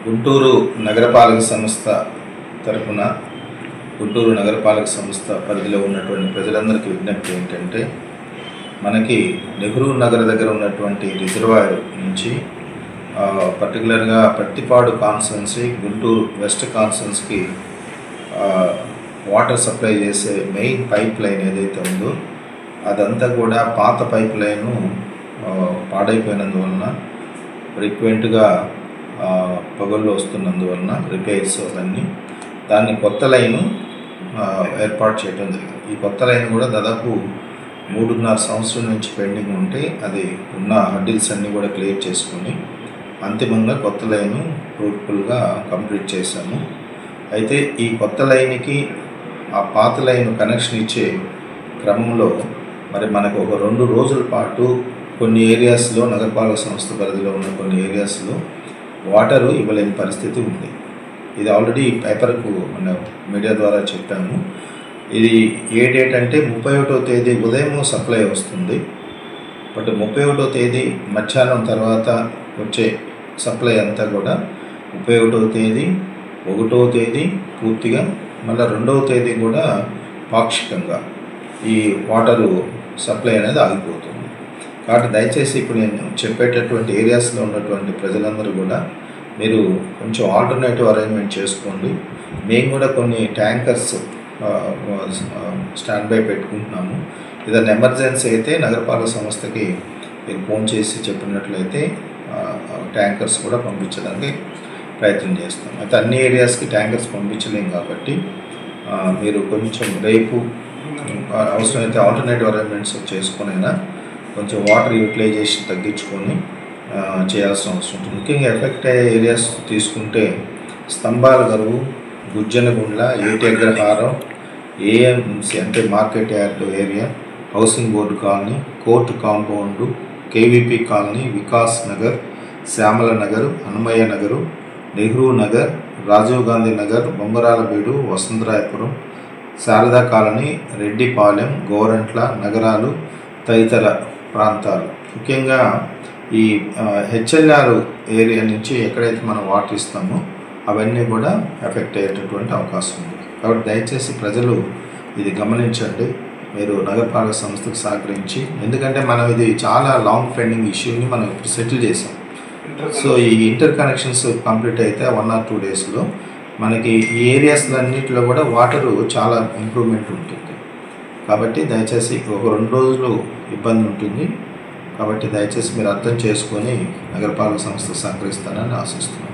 గుంటూరు నగరపాలక సంస్థ తరపున గుంటూరు నగరపాలక సంస్థ పరిధిలో ఉన్నటువంటి ప్రజలందరికీ విజ్ఞప్తి ఏంటంటే, మనకి నెహ్రూ నగర్ దగ్గర ఉన్నటువంటి రిజర్వాయర్ నుంచి పర్టికులర్గా పత్తిపాడు కాన్స్టిట్యున్సీ గుంటూరు వెస్ట్ కాన్స్టిట్యున్సీకి వాటర్ సప్లై చేసే మెయిన్ పైప్ లైన్ ఏదైతే ఉందో అదంతా కూడా పాత పైప్ లైను పాడైపోయినందువలన ఫ్రీక్వెంట్గా పగుళ్ళు వస్తున్నందువలన రిపేర్స్ అవన్నీ దాన్ని కొత్త లైను ఏర్పాటు చేయడం జరిగింది. ఈ కొత్త లైన్ కూడా దాదాపు 3.5 సంవత్సరం నుంచి పెండింగ్ ఉంటే అది ఉన్న హడ్డిల్స్ అన్నీ కూడా క్లియర్ చేసుకొని అంతిమంగా కొత్త లైను ఫ్రూట్ఫుల్గా కంప్లీట్ చేశాము. అయితే ఈ కొత్త లైన్కి ఆ పాత లైన్ కనెక్షన్ ఇచ్చే క్రమంలో మరి మనకు ఒక 2 రోజుల పాటు కొన్ని ఏరియాస్లో నగరపాలక సంస్థ పరిధిలో ఉన్న కొన్ని ఏరియాస్లో వాటరు ఇవ్వలేని పరిస్థితి ఉంది. ఇది ఆల్రెడీ పేపర్కు మన మీడియా ద్వారా చెప్పాము. ఇది ఏ డేట్ అంటే 31వ తేదీ ఉదయం సప్లై వస్తుంది. బట్ 31వ తేదీ మధ్యాహ్నం తర్వాత వచ్చే సప్లై అంతా కూడా 31వ తేదీ 1వ తేదీ పూర్తిగా, మళ్ళీ 2వ తేదీ కూడా పాక్షికంగా ఈ వాటరు సప్లై అనేది ఆగిపోతుంది. కాబట్టి దయచేసి ఇప్పుడు నేను చెప్పేటటువంటి ఏరియాస్లో ఉన్నటువంటి ప్రజలందరూ కూడా మీరు కొంచెం ఆల్టర్నేటివ్ అరేంజ్మెంట్ చేసుకోండి. మేము కూడా కొన్ని ట్యాంకర్స్ స్టాండ్ బై పెట్టుకుంటున్నాము. ఏదైనా ఎమర్జెన్సీ అయితే నగరపాలక సంస్థకి మీరు ఫోన్ చేసి చెప్పినట్లయితే ట్యాంకర్స్ కూడా పంపించడానికి ప్రయత్నం చేస్తాం. అయితే అన్ని ఏరియాస్కి ట్యాంకర్స్ పంపించలేం కాబట్టి మీరు కొంచెం రేపు అవసరమైతే ఆల్టర్నేటివ్ అరేంజ్మెంట్స్ చేసుకునైనా కొంచెం వాటర్ యూటిలైజేషన్ తగ్గించుకొని చేయాల్సిన అవసరం ఉంటుంది. ముఖ్యంగా ఎఫెక్ట్ అయ్యే ఏరియాస్ తీసుకుంటే స్తంభాల గరువు, గుజ్జనగుండ్ల, ఏటి అగ్రహారం, ఏఎంసి అంటే market yard area, housing board colony, court compound, KVP colony, Vikas Nagar, Shyamala Nagar, Hanumaiah Nagar, Nehru Nagar, Rajiv Gandhi Nagar, Bommarallabeedu, Vasantharayapuram, Sharada colony, Reddypalem, Gorantla నగరాలు తదితర ప్రాంతాలు. ముఖ్యంగా ఈ హెచ్ఎల్ఆర్ ఏరియా నుంచి ఎక్కడైతే మనం వాటర్ ఇస్తామో అవన్నీ కూడా ఎఫెక్ట్ అయ్యేటటువంటి అవకాశం ఉంది. కాబట్టి దయచేసి ప్రజలు ఇది గమనించండి. మీరు నగరపాలక సంస్థకు సహకరించి, ఎందుకంటే మనం ఇది చాలా లాంగ్ పెండింగ్ ఇష్యూని మనం ఇప్పుడు సెటిల్ చేసాం. సో ఈ ఇంటర్ కనెక్షన్స్ కంప్లీట్ అయితే 1 or 2 డేస్లో మనకి ఈ ఏరియాస్లన్నింటిలో కూడా వాటరు చాలా ఇంప్రూవ్మెంట్ ఉంటుంది. కాబట్టి దయచేసి ఒక 2 రోజులు ఇబ్బంది ఉంటుంది. కాబట్టి దయచేసి మీరు అర్థం చేసుకొని నగరపాలక సంస్థ సహకరిస్తానని ఆశిస్తున్నాను.